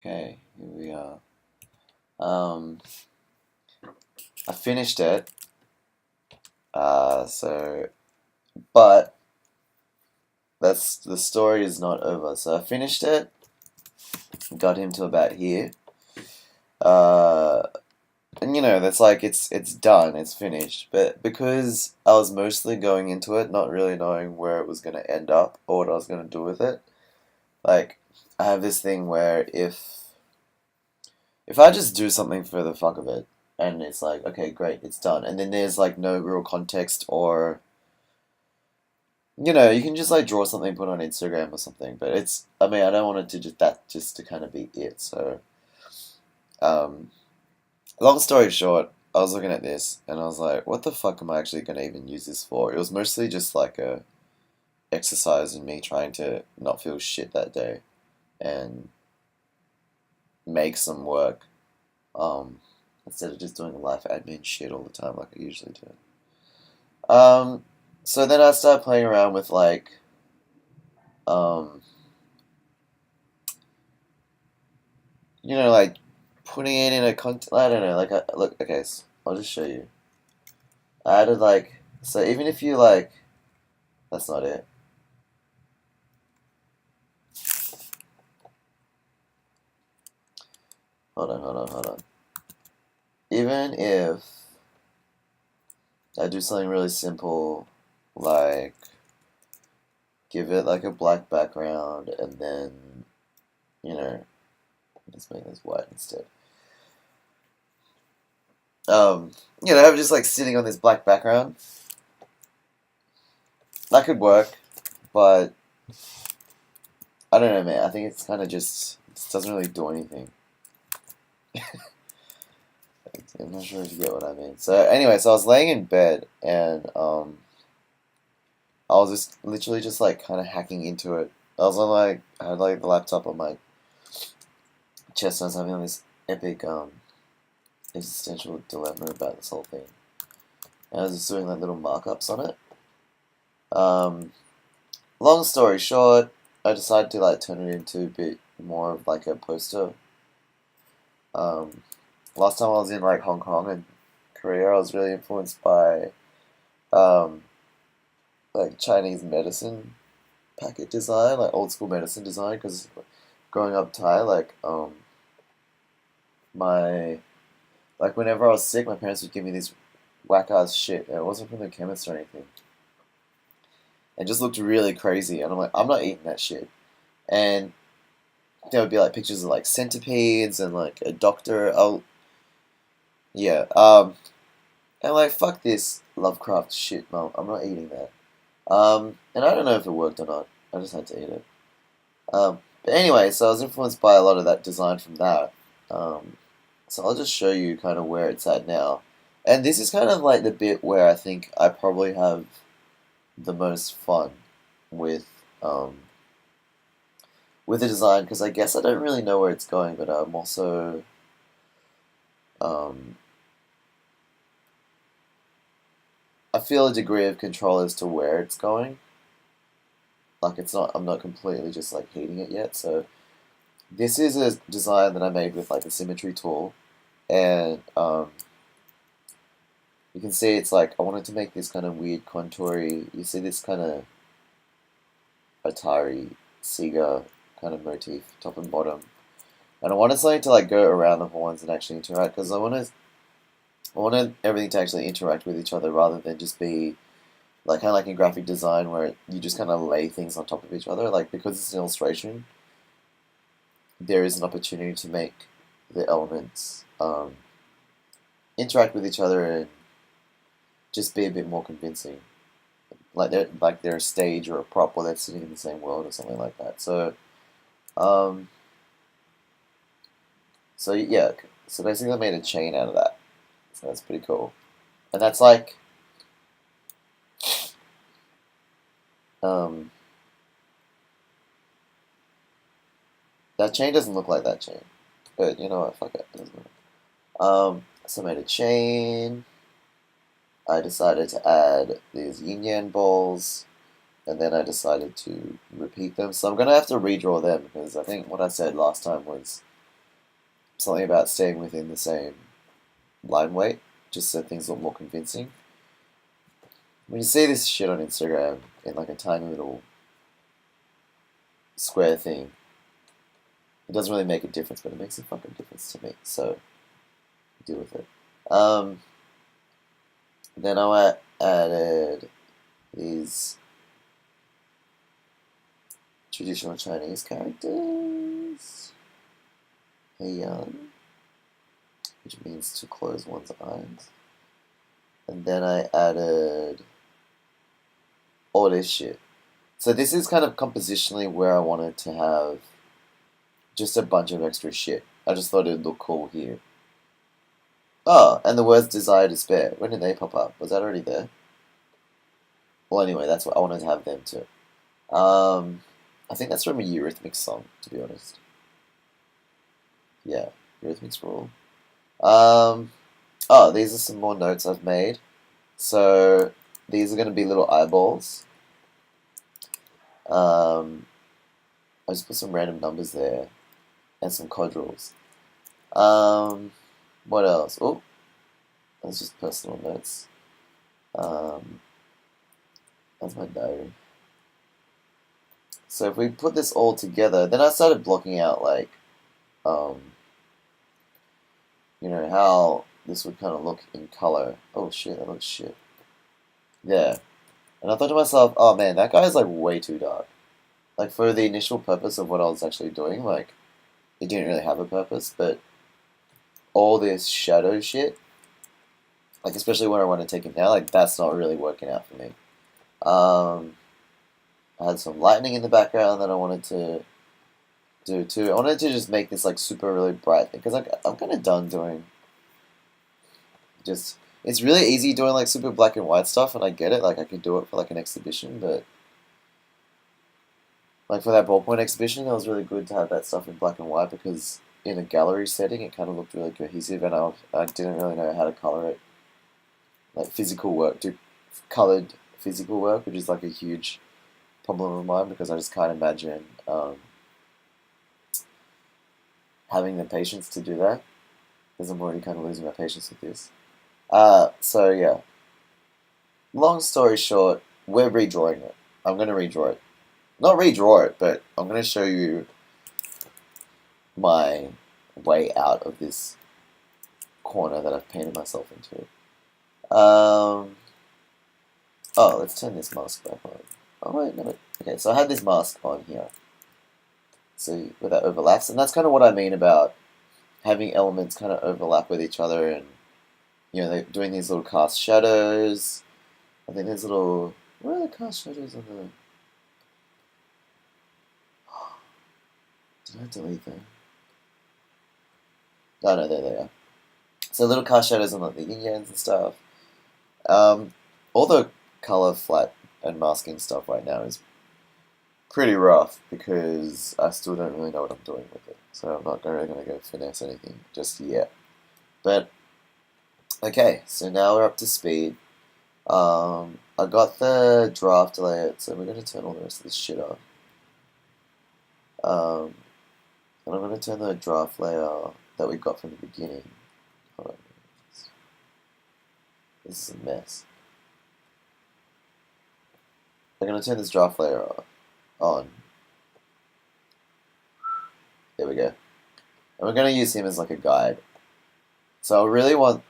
Okay, here we are. Um, I finished it. But the story is not over. So I finished it, got him to about here. Uh, and that's like it's done, it's finished. But because I was mostly going into it, not really knowing where it was gonna end up or what I was gonna do with it, like I have this thing where if I just do something for the fuck of it, and it's like, okay, great, it's done, and then there's like no real context or you can just like draw something, put on Instagram or something, but I mean, I don't want it to just to kind of be it. So, um, long story short, I was looking at this and I was like, what the fuck am I actually gonna even use this for? It was mostly just like a exercise in me trying to not feel shit that day and make some work, um, instead of just doing life admin shit all the time like I usually do. So then I started playing around with um, like putting it in a I don't know, like look, okay, so I'll just show you. I added so even if you that's not it. Hold on. Even if I do something really simple, like give it like a black background and then, you know, let's make this white instead. Um, have it just like sitting on this black background. That could work, but I don't know, man. I think it's kind of it doesn't really do anything. I'm not sure if you get what I mean. So anyway, so I was laying in bed and I was just literally just like kind of hacking into it. I had like the laptop on my chest and I was having this epic existential dilemma about this whole thing. And I was just doing like little markups on it. Um, Long story short, I decided to like turn it into a bit more of like a poster. Um, Last time I was in like Hong Kong and Korea, I was really influenced by um, like Chinese medicine packet design, like old school medicine design. Because growing up Thai, my whenever I was sick, my parents would give me these whack ass shit. And it wasn't from the chemist or anything. It just looked really crazy, and I'm like, I'm not eating that shit. And there would be like pictures of like centipedes and like a doctor. Oh yeah. And like fuck this Lovecraft shit, mom. I'm not eating that. And I don't know if it worked or not. I just had to eat it. But anyway, so I was influenced by a lot of that design from that. Um, so I'll just show you kind of where it's at now. And this is kind of like the bit where I think I probably have the most fun with um, with the design because I guess I don't really know where it's going, but I'm also um, I feel a degree of control as to where it's going. Like I'm not completely just like hating it yet. So this is a design that I made with like a symmetry tool, and you can see it's like I wanted to make this kind of weird contoury. You see this kind of Atari Sega kind of motif, top and bottom, and I wanted something to like go around the horns and actually interact because I wanted everything to actually interact with each other rather than just be like kind of like in graphic design where you just kind of lay things on top of each other. Like because it's an illustration, there is an opportunity to make the elements interact with each other and just be a bit more convincing. Like they're a stage or a prop or they're sitting in the same world or something like that. Um, so yeah, so basically I made a chain out of that. So that's pretty cool. And that's like um, that chain doesn't look like that chain, but you know what? Fuck it. It doesn't matter. So I made a chain. I decided to add these yin yang balls, and then I decided to repeat them. So I'm gonna have to redraw them because I think what I said last time was something about staying within the same line weight, just so things look more convincing. When you see this shit on Instagram in like a tiny little square thing, it doesn't really make a difference, but it makes a fucking difference to me, so deal with it. Then I added these traditional Chinese characters. Heian, which means to close one's eyes. And then I added all this shit. So this is kind of compositionally where I wanted to have just a bunch of extra shit. I just thought it'd look cool here. Oh, and the words desire, despair. When did they pop up? Was that already there? Well, anyway, that's what I wanted to have them too. I think that's from a Eurythmics song, to be honest. Yeah, Eurythmics rule. Oh, these are some more notes I've made. So these are going to be little eyeballs. I just put some random numbers there and some quadrilles. What else? Oh, that's just personal notes. That's my diary. So if we put this all together, then I started blocking out like, you know, how this would kind of look in color. Oh shit, that looks shit. Yeah. And I thought to myself, oh man, that guy is like way too dark. Like for the initial purpose of what I was actually doing, like it didn't really have a purpose, but all this shadow shit, like especially when I want to take it now, like that's not really working out for me. I had some lightning in the background that I wanted to do too. I wanted to just make this like super really bright thing because I'm kind of done doing just. It's really easy doing like super black and white stuff, and I get it. Like I could do it for like an exhibition, but like for that ballpoint exhibition, it was really good to have that stuff in black and white because in a gallery setting, it kind of looked really cohesive, and I didn't really know how to color it, like physical work, do colored physical work, which is like a huge problem of mine because I just can't imagine having the patience to do that because I'm already kind of losing my patience with this. So yeah, long story short, we're redrawing it. I'm going to redraw it. Not redraw it, but I'm going to show you my way out of this corner that I've painted myself into. Oh, let's turn this mask back on. Oh wait, no. Okay, so I had this mask on here. See where that overlaps, and that's kind of what I mean about having elements kind of overlap with each other, and you know, they're doing these little cast shadows. I think there's little. Where are the cast shadows on the? Did I delete them? Oh no, there they are. So little cast shadows on like the yin yangs and stuff. All the color flat and masking stuff right now is pretty rough because I still don't really know what I'm doing with it. So I'm not really going to go finesse anything just yet. But, okay, so now we're up to speed. I got the draft layout, so we're going to turn all the rest of this shit off. And I'm going to turn the draft layer that we got from the beginning. Hold on. This is a mess. I'm going to turn this draft layer on. There we go. And we're going to use him as like a guide. So I really want.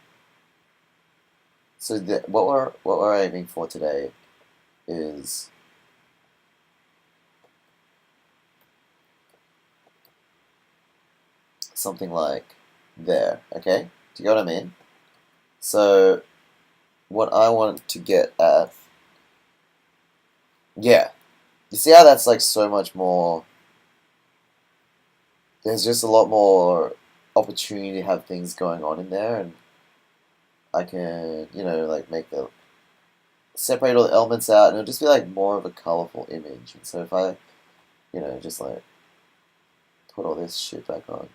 So what we're aiming for today is something like there. Okay, do you get what I mean? So what I want to get at. Yeah. You see how that's like so much more. There's just a lot more opportunity to have things going on in there, and I can, you know, like separate all the elements out, and it'll just be like more of a colorful image. And so if I, you know, just like put all this shit back on.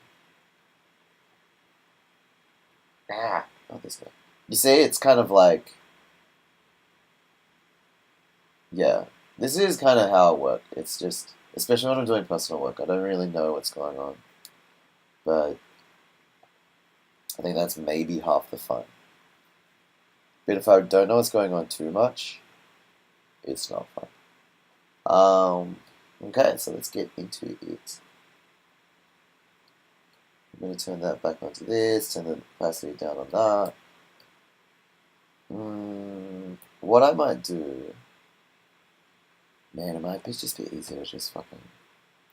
Not this way. You see, it's kind of like, yeah, this is kind of how I work. It's just, especially when I'm doing personal work, I don't really know what's going on. But I think that's maybe half the fun. But if I don't know what's going on too much, it's not fun. Okay, so let's get into it. I'm going to turn that back onto this, turn the opacity down on that. What I might do... Man, it might just be easier to just fucking...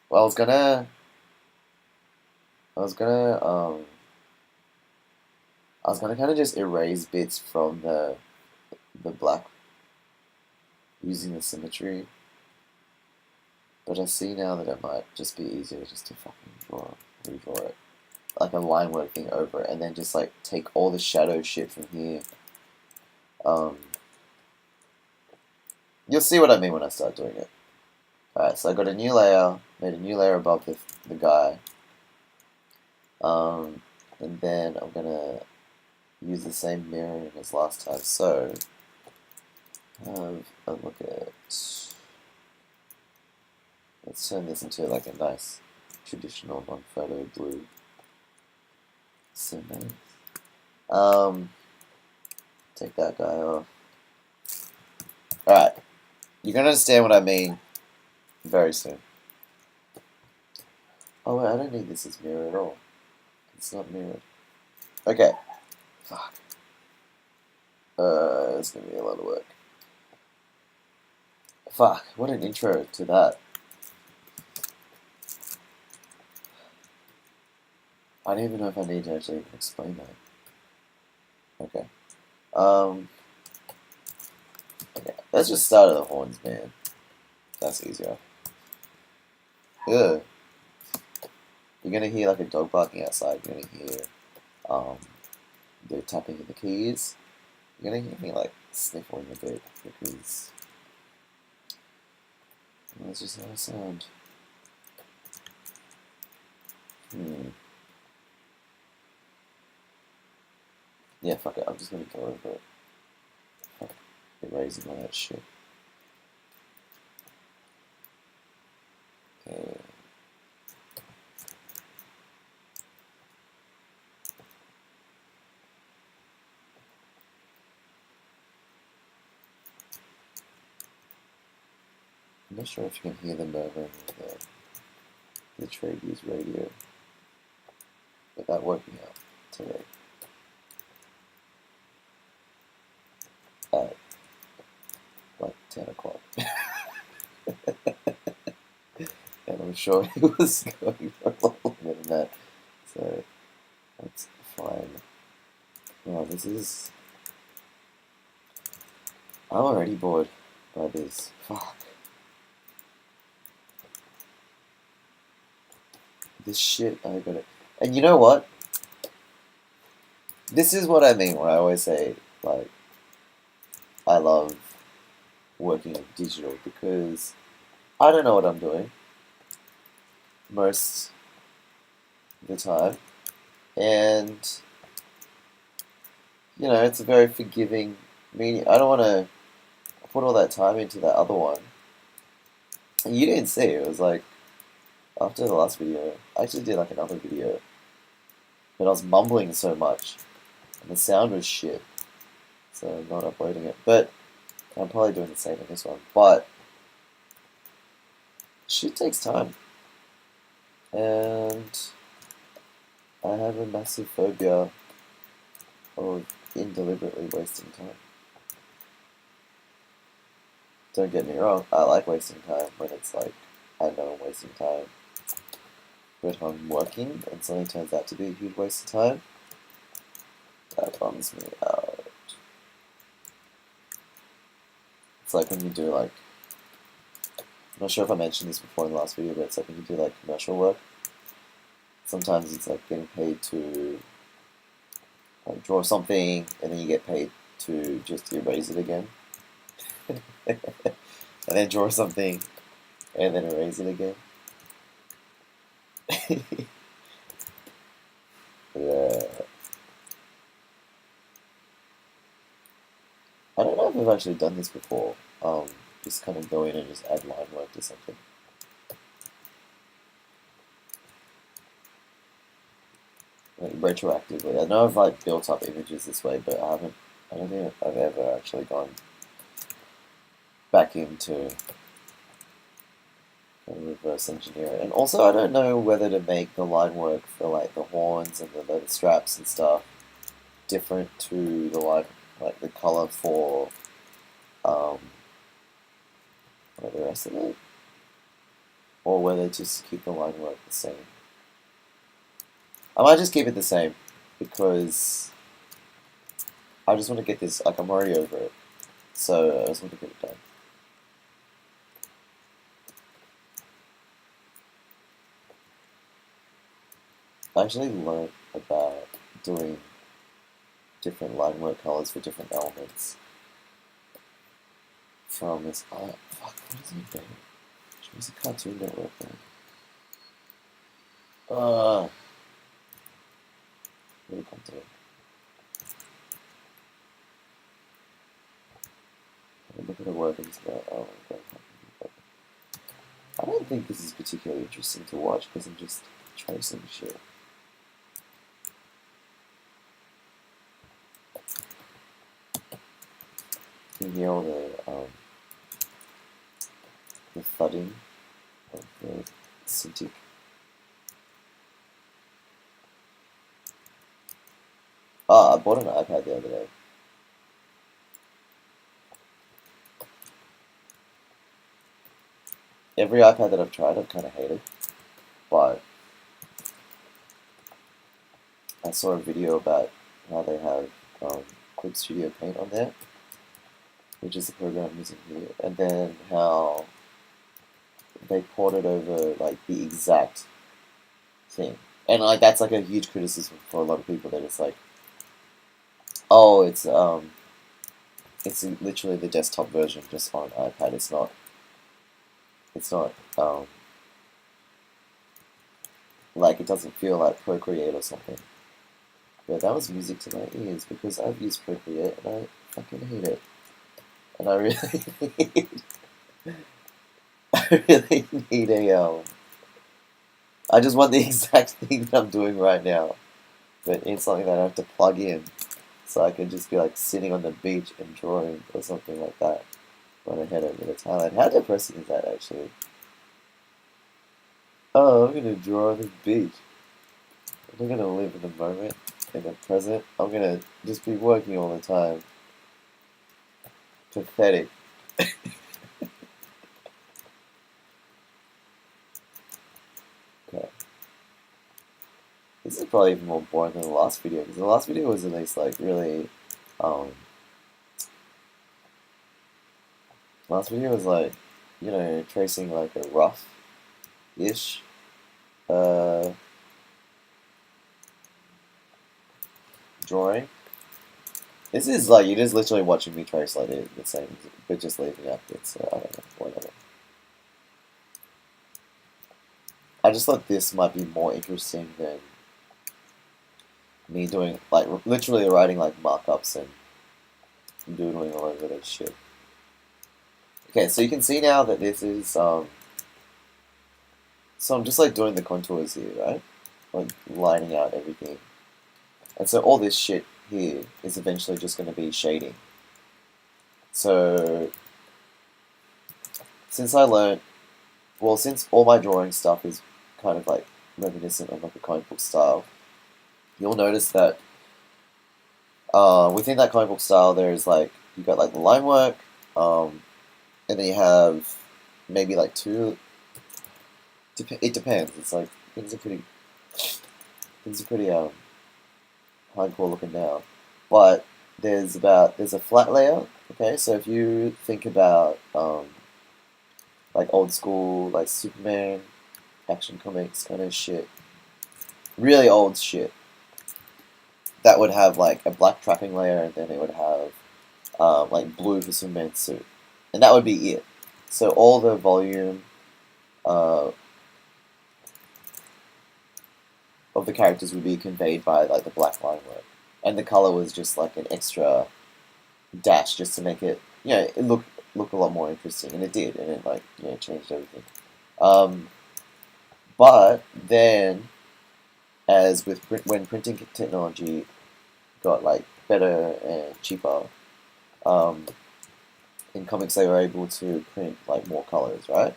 Well, I was gonna kind of just erase bits from the black using the symmetry, but I see now that it might just be easier just to fucking redraw it, like a line work thing over it, and then just like take all the shadow shit from here. You'll see what I mean when I start doing it. Alright, so I got a new layer, made a new layer above the guy, and then I'm gonna use the same mirroring as last time. So have a look at. Let's turn this into like a nice traditional non-photo blue. So nice. Take that guy off. Alright. You're gonna understand what I mean very soon. Oh wait, I don't need this as mirror at all. It's not mirrored. Okay. Fuck. It's gonna be a lot of work. Fuck, what an intro to that. I don't even know if I need to actually explain that. Okay. Okay, let's just start at the horns, man. That's easier. Ugh. You're gonna hear like a dog barking outside. You're gonna hear the tapping of the keys. You're gonna hear me like sniffling a bit because that's just how I sound. Yeah, fuck it. I'm just gonna go over it. Fuck, erasing all that shit. Okay. I'm not sure if you can hear the murmuring of the Trady's radio, but that woke me up today. At like 10 o'clock. And I'm sure he was going for a lot longer than that, so that's fine. Oh, this is... I'm already bored by this. Fuck. This shit, I gotta... And you know what? This is what I mean when I always say, like, I love working with digital, because I don't know what I'm doing most of the time, and you know, it's a very forgiving medium. I don't want to put all that time into that other one. And you didn't see it. It was like after the last video, I actually did like another video, but I was mumbling so much and the sound was shit, so I'm not uploading it. But I'm probably doing the same in this one. But shit takes time, and I have a massive phobia of indeliberately wasting time. Don't get me wrong, I like wasting time when it's like, I know I'm wasting time. But if I'm working and something turns out to be a huge waste of time, that bums me out. It's like when you do like, I'm not sure if I mentioned this before in the last video, but it's like when you do like commercial work, sometimes it's like getting paid to like draw something, and then you get paid to just erase it again. And then draw something, and then erase it again. Yeah. I don't know if I've actually done this before. Just kind of go in and just add line work to something. like retroactively. I know I've like built up images this way, but I haven't. I don't think I've ever actually gone back into reverse engineer it. And also, I don't know whether to make the line work for like the horns and the leather straps and stuff different to the line, like the color for like the rest of it, or whether just keep the line work the same. I might just keep it the same because I just want to get this. Like I'm already over it, so I just want to get it done. I actually learned about doing different line work colors for different elements from this. Fuck, what is it name? What's the Cartoon Network man? Really come to it. I'm looking at work and just go, oh my god. I don't think this is particularly interesting to watch because I'm just tracing shit. You can hear all the thudding of the Cintiq. I bought an iPad the other day. Every iPad that I've tried, I've kind of hated, but I saw a video about how they have Clip Studio Paint on there, which is the program I'm using here, and then how they ported over like the exact thing, and like that's like a huge criticism for a lot of people that it's like, oh, it's literally the desktop version just on an iPad. It's not like it doesn't feel like Procreate or something. Yeah, that was music to my ears because I've used Procreate and I fucking hate it. And I really need, I really need I just want the exact thing that I'm doing right now, but it's something that I have to plug in, so I can just be like sitting on the beach and drawing or something like that when I head over to Thailand. How depressing is that actually? Oh, I'm gonna draw on the beach. I'm not gonna live in the moment, in the present. I'm gonna just be working all the time. Pathetic. Okay. This is probably even more boring than the last video, because the last video was at least like really, last video was like, you know, tracing like a rough-ish, drawing. This is like, you're just literally watching me trace like the same, but just leaving out bits, so I don't know, whatever. I just thought this might be more interesting than me doing, like, literally writing, like, markups and doodling all over this shit. Okay, so you can see now that this is, so I'm just, like, doing the contours here, right? Like, lining out everything. And so all this shit here is eventually just going to be shading. So, since I learned, well, since all my drawing stuff is kind of, like, reminiscent of, like, a comic book style, you'll notice that within that comic book style, there's like you've got like the line work, and then you have maybe like two. It depends. It's like things are pretty hardcore looking now, but there's a flat layer. Okay, so if you think about like old school like Superman, Action Comics kind of shit, really old shit. That would have like a black trapping layer, and then it would have like blue for Superman's suit, and that would be it. So all the volume of the characters would be conveyed by like the black line work, and the color was just like an extra dash just to make it, you know, it look a lot more interesting, and it did, and it like, changed everything. But then as with when printing technology got like better and cheaper, um, in comics they were able to print like more colors, right?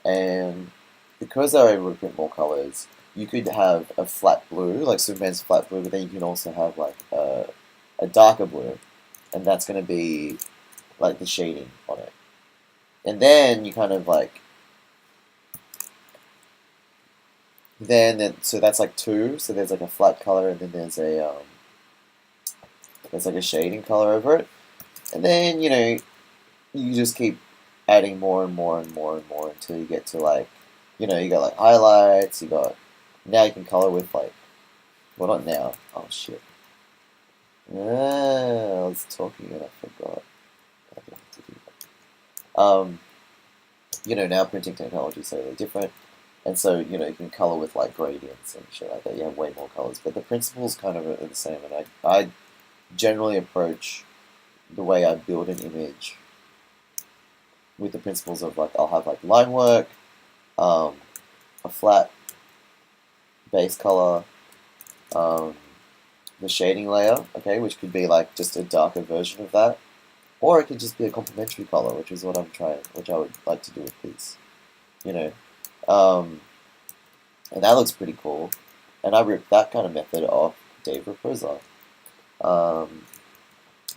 And because they were able to print more colors, you could have a flat blue, like Superman's flat blue, but then you can also have like a darker blue, and that's going to be like the shading on it. And then you kind of like so that's like two. So there's like a flat color, and then there's like a shading color over it, and then you just keep adding more and more and more and more until you get to like you got like highlights. You got now you can color with like well not now. Oh shit. I was talking and I forgot. I didn't have to do that. Now printing technology is totally different. And so, you can color with like gradients and shit like that. You have way more colors. But the principles kind of are the same. And I generally approach the way I build an image with the principles of like, I'll have like line work, a flat base color, the shading layer, okay, which could be like just a darker version of that. Or it could just be a complementary color, which is what which I would like to do with these, you know. And that looks pretty cool. And I ripped that kind of method off Dave Raposa. Um,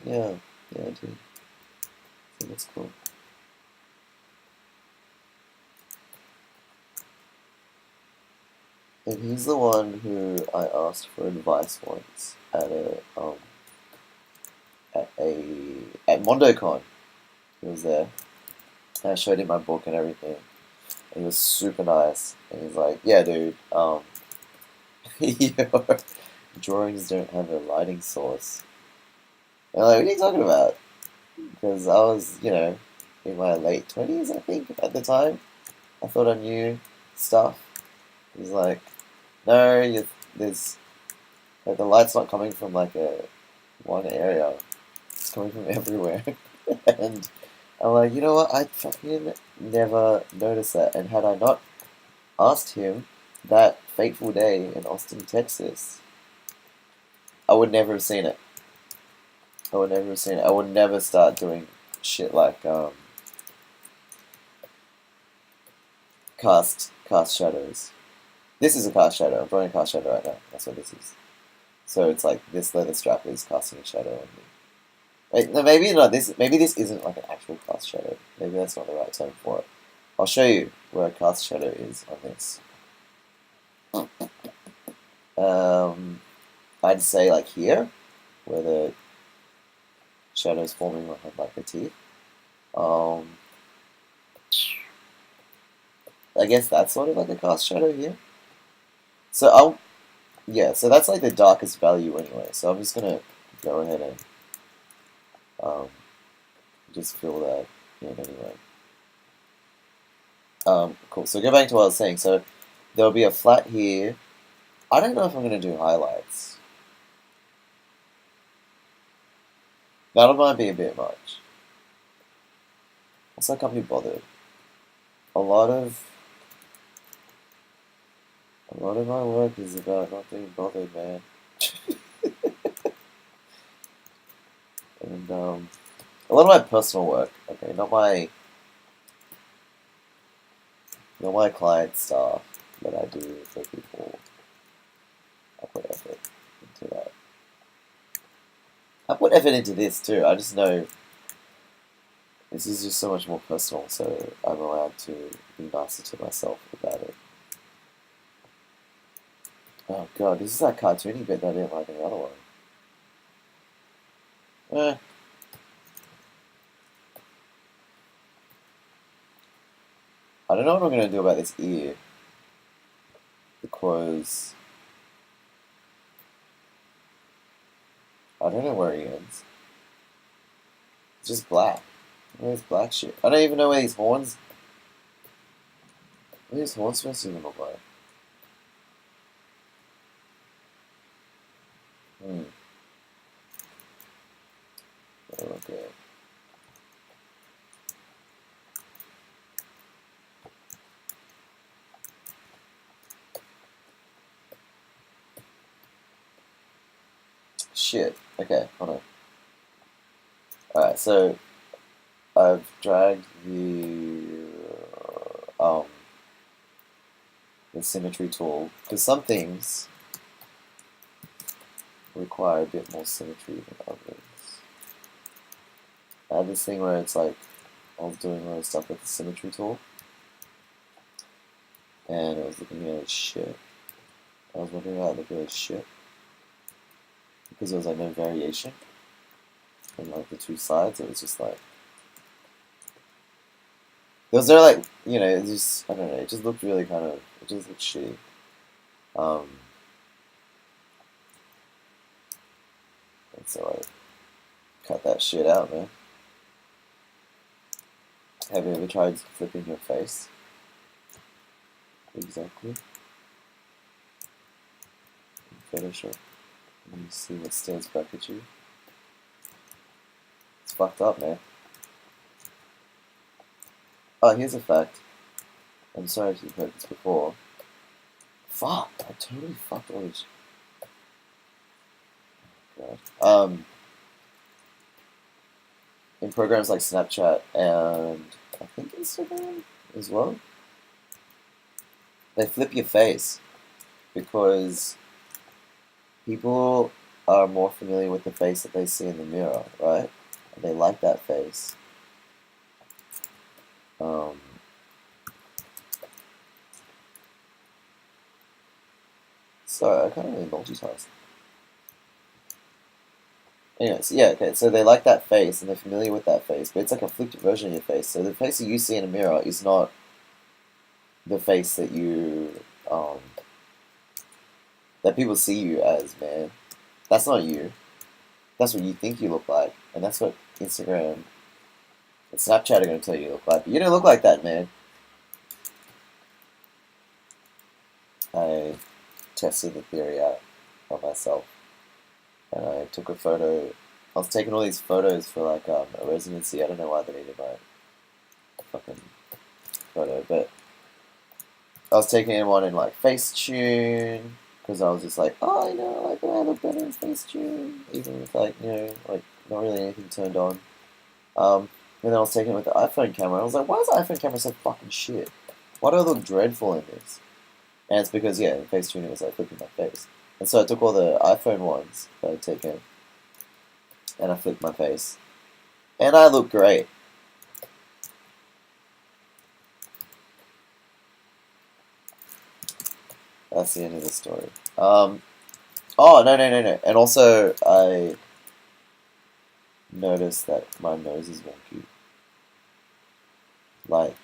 yeah, yeah, I do. I think that's cool. And he's the one who I asked for advice once at MondoCon. He was there. And I showed him my book and everything. And he was super nice. And he's like, yeah, dude, your drawings don't have a lighting source. And I'm like, what are you talking about? Because I was, in my late 20s, I think, at the time. I thought I knew stuff. He's like, no, there's, like, the light's not coming from, like, one area. It's coming from everywhere. And I'm like, you know what? I fucking never noticed that. And had I not asked him that fateful day in Austin, Texas, I would never have seen it. I would never have seen it. I would never start doing shit like cast shadows. This is a cast shadow. I'm drawing a cast shadow right now. That's what this is. So it's like this leather strap is casting a shadow on me. Wait, no, maybe not. Maybe this isn't like an actual cast shadow. Maybe that's not the right term for it. I'll show you where a cast shadow is on this. I'd say like here, where the shadow's forming like the teeth. I guess that's sort of like a cast shadow here. So so that's like the darkest value anyway. So I'm just gonna go ahead and just fill that in anyway. Cool. So go back to what I was saying. So there'll be a flat here. I don't know if I'm gonna do highlights. That might be a bit much. Also, I can't be bothered. A lot of my work is about not being bothered, man. And a lot of my personal work, okay, not my client stuff that I do for people. I put effort into that. I put effort into this too. I just know this is just so much more personal, so I'm allowed to be nicer to myself about it. Oh god, this is that cartoony bit that I didn't like in the other one. I don't know what I'm going to do about this ear. Because I don't know where he ends. It's just black. Where's black shit? I don't even know where these horns... What are these horns supposed to even look like? Okay. shit. Okay, hold on. Alright, so I've dragged the symmetry tool, because some things require a bit more symmetry than others. I had this thing where it's like I was doing a lot of stuff with the symmetry tool, and it was looking really shit. I was wondering why it looked really shit, because there was like no variation in like the two sides. It was just like those are like, you know, it just, I don't know, it just looked really kind of, it just looked shitty. And so I cut that shit out, man. Have you ever tried flipping your face? Exactly. In Photoshop. And you see what stares back at you. It's fucked up, man. Oh, here's a fact. I'm sorry if you've heard this before. Fuck, I totally fucked all this. God. In programs like Snapchat and I think Instagram as well, they flip your face because people are more familiar with the face that they see in the mirror, right? And they like that face. Sorry, I can't really multitask. Anyways, yeah, okay, so they like that face and they're familiar with that face, but it's like a flipped version of your face. So the face that you see in a mirror is not the face that that people see you as, man. That's not you. That's what you think you look like, and that's what Instagram and Snapchat are going to tell you look like. But you don't look like that, man. I tested the theory out on myself, and I took a photo. I was taking all these photos for like a residency. I don't know why they needed my fucking photo, but I was taking one in like Facetune because I was just like, oh, you know, like I look better in Facetune, even with like, you know, like not really anything turned on. And then I was taking it with the iPhone camera. I was like, why is the iPhone camera so fucking shit? Why do I look dreadful in this? And it's because, yeah, in Facetune it was like flipping my face. And so I took all the iPhone ones that I'd taken and I flipped my face. And I look great. That's the end of the story. Oh, no. And also, I noticed that my nose is wonky. Like,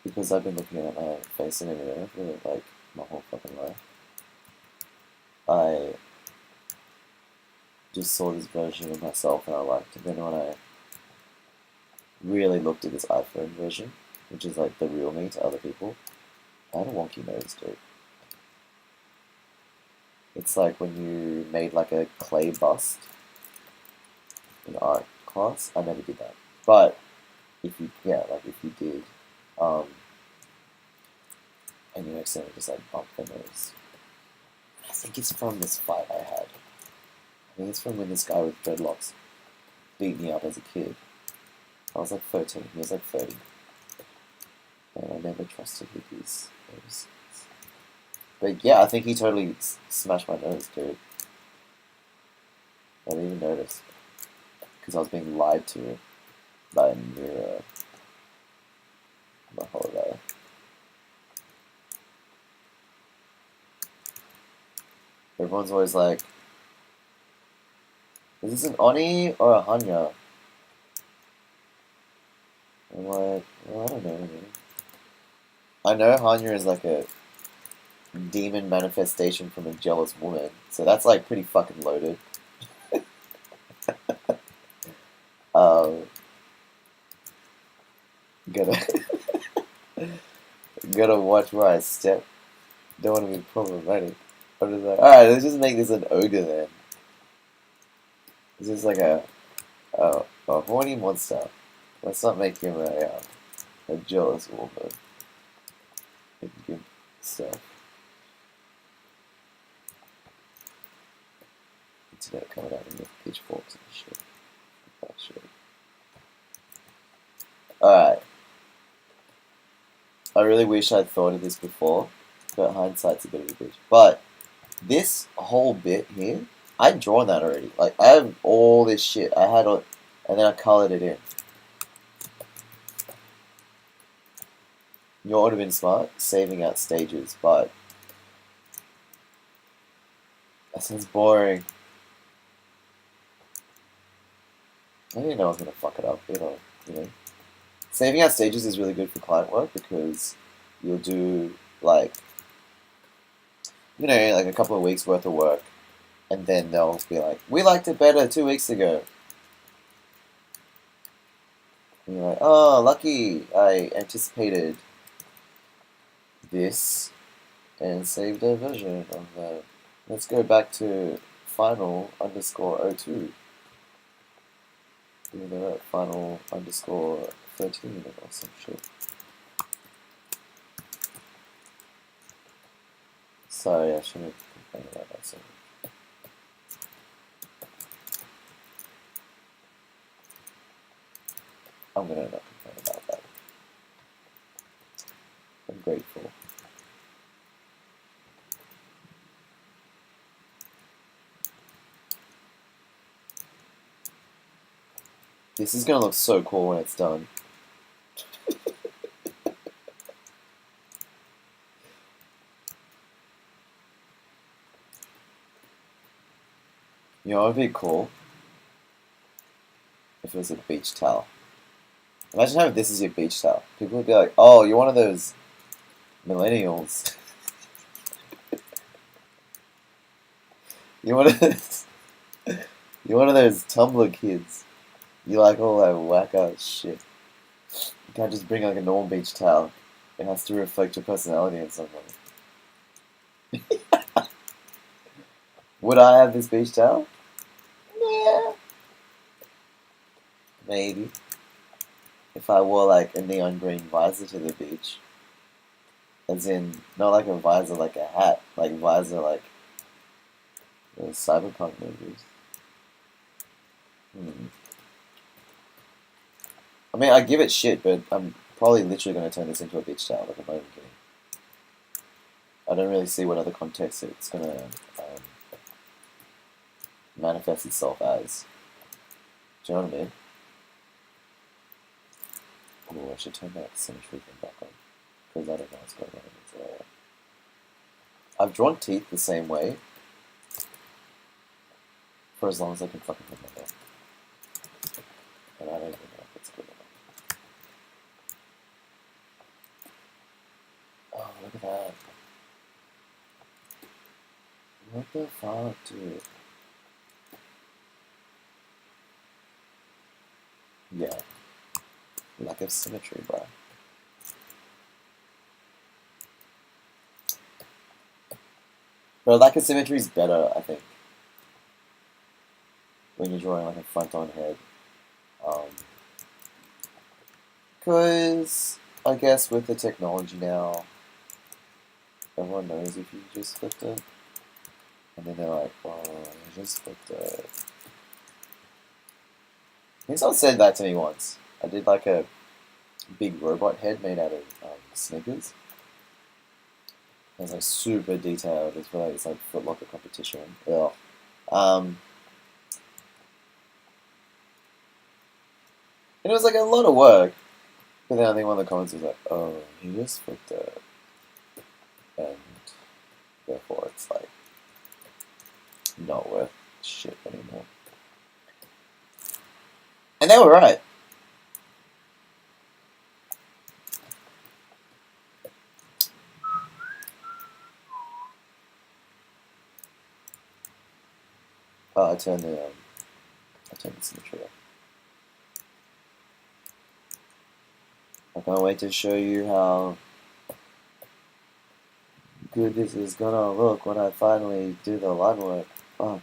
because I've been looking at my face in a mirror for like my whole fucking life. I just saw this version of myself and I liked it. Then when I really looked at this iPhone version, which is like the real me to other people, I had a wonky nose, dude. It's like when you made like a clay bust in art class. I never did that. But if you, yeah, like if you did, and you accidentally just like bump the nose. I think it's from this fight I had. I think it's from when this guy with dreadlocks beat me up as a kid. I was like 13, he was like 30. And I never trusted with his nose. But yeah, I think he totally smashed my nose, dude. I didn't even notice. Because I was being lied to by a mirror my whole life. Everyone's always like, is this an Oni or a Hanya? I'm like, well, I don't know, man. I know Hanya is like a demon manifestation from a jealous woman, so that's like pretty fucking loaded. Gotta gotta watch where I step. Don't want to be problematic. I'm just like, alright, let's just make this an ogre then. This is like a horny monster. Let's not make him a jealous woman. A Gimp self. Instead of coming out with pitchforks and shit. That shit. Alright. I really wish I'd thought of this before, but hindsight's a bit of a bitch. But this whole bit here, I'd drawn that already. Like, I have all this shit. I had all, and then I colored it in. You know what would have been smart? Saving out stages, but that sounds boring. I didn't know I was gonna fuck it up, you know. Saving out stages is really good for client work because you'll do like, you know, like a couple of weeks worth of work, and then they'll be like, "We liked it better 2 weeks ago." And you're like, "Oh, lucky! I anticipated this and saved a version of that. Let's go back to final_02. Even though final_13 or some shit." Sorry, I shouldn't complain about that so much. I'm gonna not complain about that. I'm grateful. This is gonna look so cool when it's done. You know, it would be cool if it was a beach towel. Imagine having this as your beach towel. People would be like, "Oh, you're one of those millennials." You're one of those. You're one of those Tumblr kids. You like all that whack ass shit. You can't just bring like a normal beach towel. It has to reflect your personality in some way. Would I have this beach towel? Yeah. Maybe. If I wore like a neon green visor to the beach. As in, not like a visor like a hat. Like visor like those cyberpunk movies. I mean, I give it shit, but I'm probably literally going to turn this into a beach towel. Like, I'm not even kidding. I don't really see what other context it's going to manifest itself as. Do you know what I mean? Oh, I should turn that symmetry thing back on. Because I don't know what's going on. I've drawn teeth the same way for as long as I can fucking remember. And I don't even know if it's good or not. Oh, look at that. What the fuck, dude? Yeah. Lack of symmetry, bro. But lack of symmetry is better, I think. When you're drawing like a front-on head. Because I guess with the technology now, everyone knows if you just flipped it. And then they're like, "Well, you just flipped it." I think someone said that to me once. I did like a big robot head made out of Snickers. It was like super detailed. It's for like it's like Foot Locker competition. Ugh. And it was like a lot of work. But then I think one of the comments was like, "Oh, he just flipped it," and therefore it's like not worth shit anymore. And they were right. I turned the symmetry off. I can't wait to show you how good this is gonna look when I finally do the line work. Fuck.